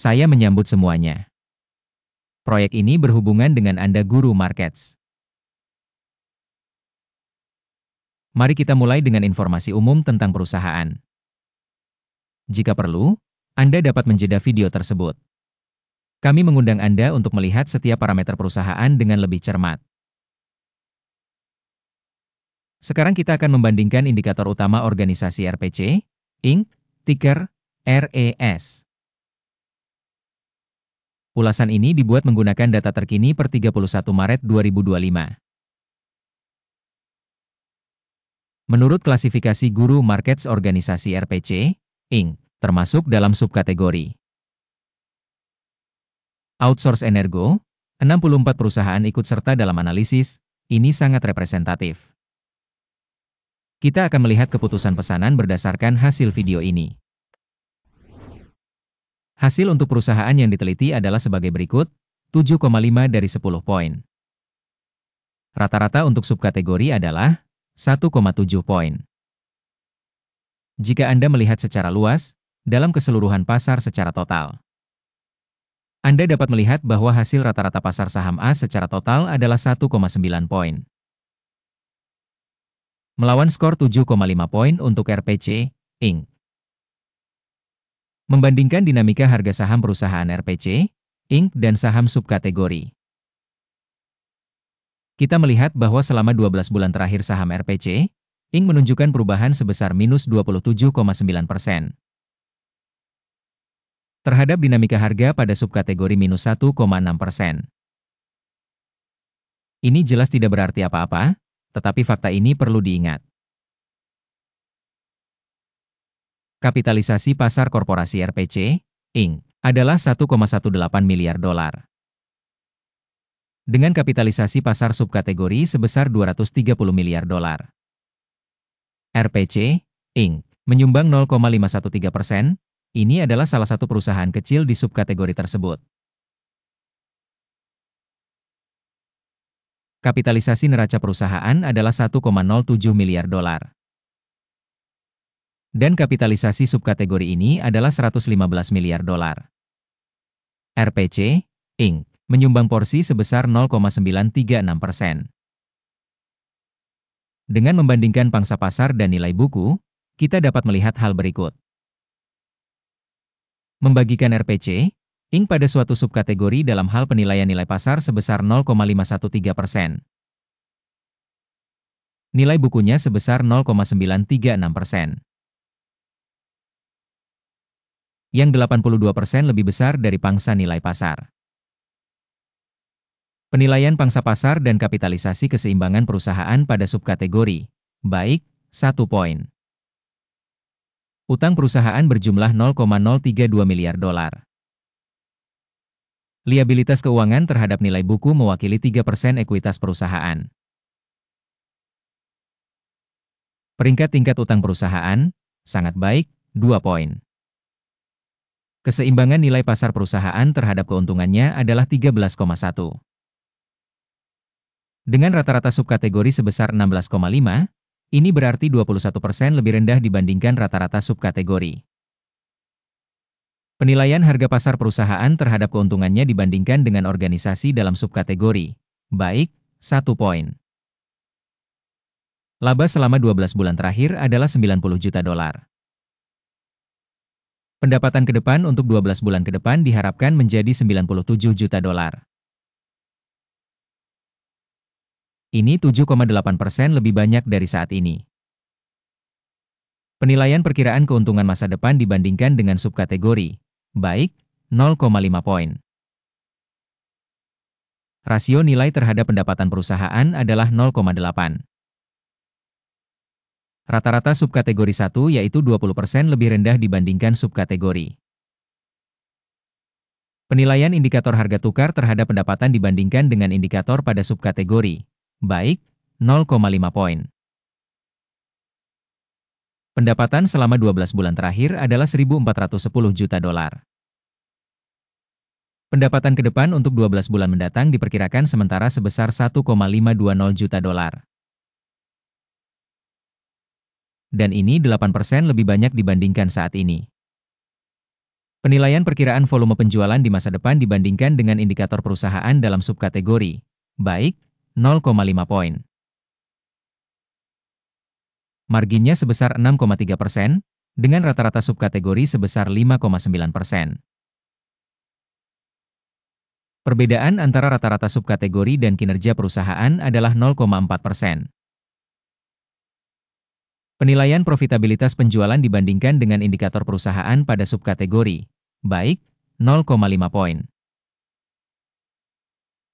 Saya menyambut semuanya. Proyek ini berhubungan dengan Anda Guru Markets. Mari kita mulai dengan informasi umum tentang perusahaan. Jika perlu, Anda dapat menjeda video tersebut. Kami mengundang Anda untuk melihat setiap parameter perusahaan dengan lebih cermat. Sekarang kita akan membandingkan indikator utama organisasi RPC, Inc., ticker RES. Ulasan ini dibuat menggunakan data terkini per 31 Maret 2025. Menurut klasifikasi Guru Markets organisasi RPC, Inc., termasuk dalam subkategori Outsource Energo, 64 perusahaan ikut serta dalam analisis, ini sangat representatif. Kita akan melihat keputusan pesanan berdasarkan hasil video ini. Hasil untuk perusahaan yang diteliti adalah sebagai berikut, 7,5 dari 10 poin. Rata-rata untuk subkategori adalah 1,7 poin. Jika Anda melihat secara luas, dalam keseluruhan pasar secara total, Anda dapat melihat bahwa hasil rata-rata pasar saham A secara total adalah 1,9 poin. Melawan skor 7,5 poin untuk RPC, Inc. Membandingkan dinamika harga saham perusahaan RPC, Inc. dan saham subkategori. Kita melihat bahwa selama 12 bulan terakhir saham RPC, Inc. menunjukkan perubahan sebesar minus 27,9%. Terhadap dinamika harga pada subkategori minus 1,6%. Ini jelas tidak berarti apa-apa, tetapi fakta ini perlu diingat. Kapitalisasi pasar korporasi RPC, Inc. adalah 1,18 miliar dolar. Dengan kapitalisasi pasar subkategori sebesar 230 miliar dolar. RPC, Inc. menyumbang 0,513%, ini adalah salah satu perusahaan kecil di subkategori tersebut. Kapitalisasi neraca perusahaan adalah 1,07 miliar dolar. Dan kapitalisasi subkategori ini adalah 115 miliar dolar. RPC, Inc. menyumbang porsi sebesar 0,936%. Dengan membandingkan pangsa pasar dan nilai buku, kita dapat melihat hal berikut. Membagikan RPC, Inc. pada suatu subkategori dalam hal penilaian nilai pasar sebesar 0,513%. Nilai bukunya sebesar 0,936%. Yang 82% lebih besar dari pangsa nilai pasar. Penilaian pangsa pasar dan kapitalisasi keseimbangan perusahaan pada subkategori, baik, 1 poin. Utang perusahaan berjumlah 0,032 miliar dolar. Liabilitas keuangan terhadap nilai buku mewakili 3% ekuitas perusahaan. Peringkat tingkat utang perusahaan, sangat baik, 2 poin. Keseimbangan nilai pasar perusahaan terhadap keuntungannya adalah 13,1. Dengan rata-rata subkategori sebesar 16,5, ini berarti 21% lebih rendah dibandingkan rata-rata subkategori. Penilaian harga pasar perusahaan terhadap keuntungannya dibandingkan dengan organisasi dalam subkategori, baik, 1 poin. Laba selama 12 bulan terakhir adalah 90 juta dolar. Pendapatan ke depan untuk 12 bulan ke depan diharapkan menjadi 97 juta dolar. Ini 7,8% lebih banyak dari saat ini. Penilaian perkiraan keuntungan masa depan dibandingkan dengan subkategori, baik, 0,5 poin. Rasio nilai terhadap pendapatan perusahaan adalah 0,8. Rata-rata subkategori 1 yaitu 20% lebih rendah dibandingkan subkategori. Penilaian indikator harga tukar terhadap pendapatan dibandingkan dengan indikator pada subkategori, baik, 0,5 poin. Pendapatan selama 12 bulan terakhir adalah 1.410 juta dolar. Pendapatan ke depan untuk 12 bulan mendatang diperkirakan sementara sebesar 1,520 juta dolar. Dan ini 8% lebih banyak dibandingkan saat ini. Penilaian perkiraan volume penjualan di masa depan dibandingkan dengan indikator perusahaan dalam subkategori, baik, 0,5 poin. Marginnya sebesar 6,3%, dengan rata-rata subkategori sebesar 5,9%. Perbedaan antara rata-rata subkategori dan kinerja perusahaan adalah 0,4%. Penilaian profitabilitas penjualan dibandingkan dengan indikator perusahaan pada subkategori, baik, 0,5 poin.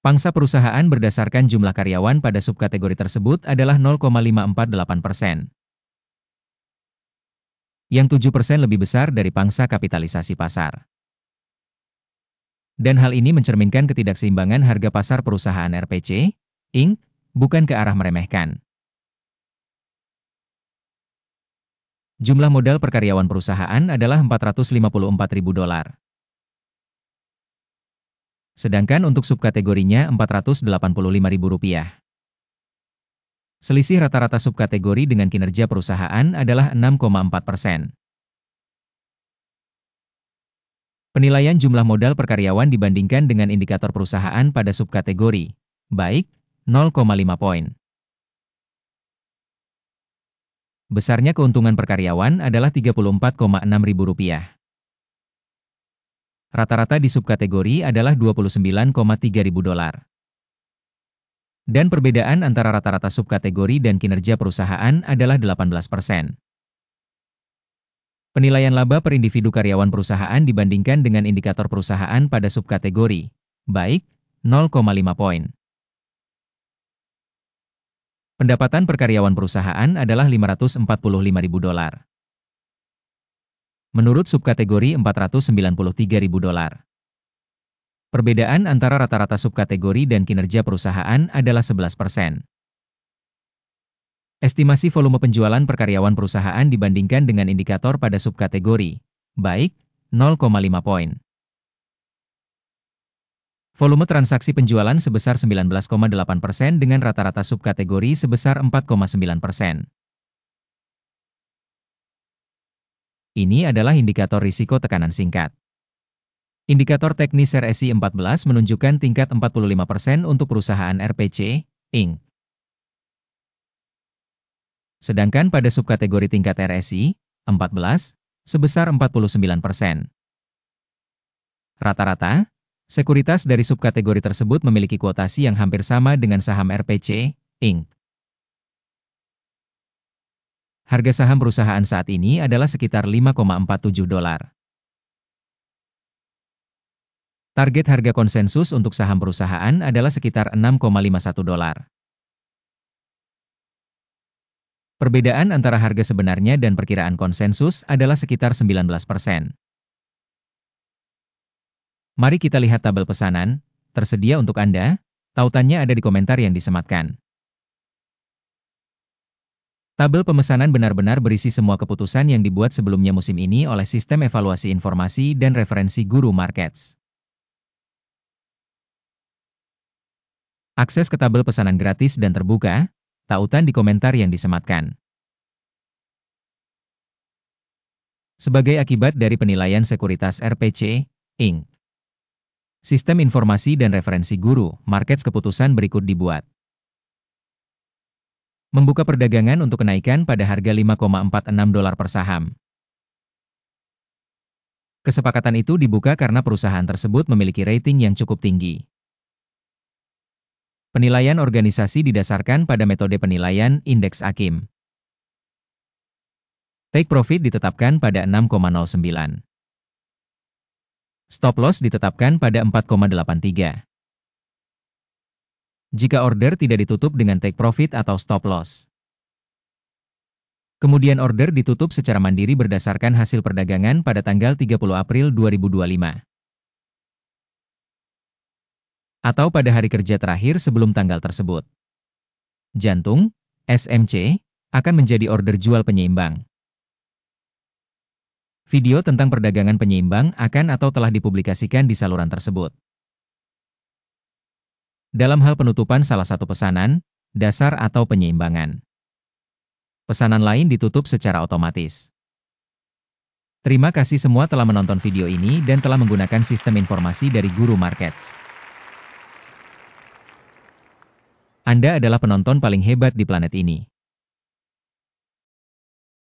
Pangsa perusahaan berdasarkan jumlah karyawan pada subkategori tersebut adalah 0,548%. Yang 7% lebih besar dari pangsa kapitalisasi pasar. Dan hal ini mencerminkan ketidakseimbangan harga pasar perusahaan RPC, Inc., bukan ke arah meremehkan. Jumlah modal per karyawan perusahaan adalah $454.000. Sedangkan untuk subkategorinya $485.000. Selisih rata-rata subkategori dengan kinerja perusahaan adalah 6,4%. Penilaian jumlah modal per karyawan dibandingkan dengan indikator perusahaan pada subkategori, baik, 0,5 poin. Besarnya keuntungan per karyawan adalah Rp34,6.000. Rata-rata di subkategori adalah $29,3.000. Dan perbedaan antara rata-rata subkategori dan kinerja perusahaan adalah 18%. Penilaian laba per individu karyawan perusahaan dibandingkan dengan indikator perusahaan pada subkategori, baik, 0,5 poin. Pendapatan per karyawan perusahaan adalah $545.000. Menurut subkategori $493.000. Perbedaan antara rata-rata subkategori dan kinerja perusahaan adalah 11%. Estimasi volume penjualan per karyawan perusahaan dibandingkan dengan indikator pada subkategori, baik, 0,5 poin. Volume transaksi penjualan sebesar 19,8% dengan rata-rata subkategori sebesar 4,9%. Ini adalah indikator risiko tekanan singkat. Indikator teknis RSI 14 menunjukkan tingkat 45% untuk perusahaan RPC, Inc. Sedangkan pada subkategori tingkat RSI 14 sebesar 49%. Rata-rata, sekuritas dari subkategori tersebut memiliki kuotasi yang hampir sama dengan saham RPC, Inc. Harga saham perusahaan saat ini adalah sekitar $5,47. Target harga konsensus untuk saham perusahaan adalah sekitar $6,51. Perbedaan antara harga sebenarnya dan perkiraan konsensus adalah sekitar 19%. Mari kita lihat tabel pesanan, tersedia untuk Anda, tautannya ada di komentar yang disematkan. Tabel pemesanan benar-benar berisi semua keputusan yang dibuat sebelumnya musim ini oleh Sistem Evaluasi Informasi dan Referensi Guru Markets. Akses ke tabel pesanan gratis dan terbuka, tautan di komentar yang disematkan. Sebagai akibat dari penilaian sekuritas RPC, Inc. Sistem Informasi dan Referensi Guru Markets keputusan berikut dibuat. Membuka perdagangan untuk kenaikan pada harga $5,46 per saham. Kesepakatan itu dibuka karena perusahaan tersebut memiliki rating yang cukup tinggi. Penilaian organisasi didasarkan pada metode penilaian indeks AKIM. Take profit ditetapkan pada 6,09. Stop loss ditetapkan pada 4,83. Jika order tidak ditutup dengan take profit atau stop loss. Kemudian order ditutup secara mandiri berdasarkan hasil perdagangan pada tanggal 30 April 2025. Atau pada hari kerja terakhir sebelum tanggal tersebut. Jantung, SMC, akan menjadi order jual penyeimbang. Video tentang perdagangan penyeimbang akan atau telah dipublikasikan di saluran tersebut. Dalam hal penutupan salah satu pesanan, dasar atau penyeimbangan. Pesanan lain ditutup secara otomatis. Terima kasih semua telah menonton video ini dan telah menggunakan sistem informasi dari Guru Markets. Anda adalah penonton paling hebat di planet ini.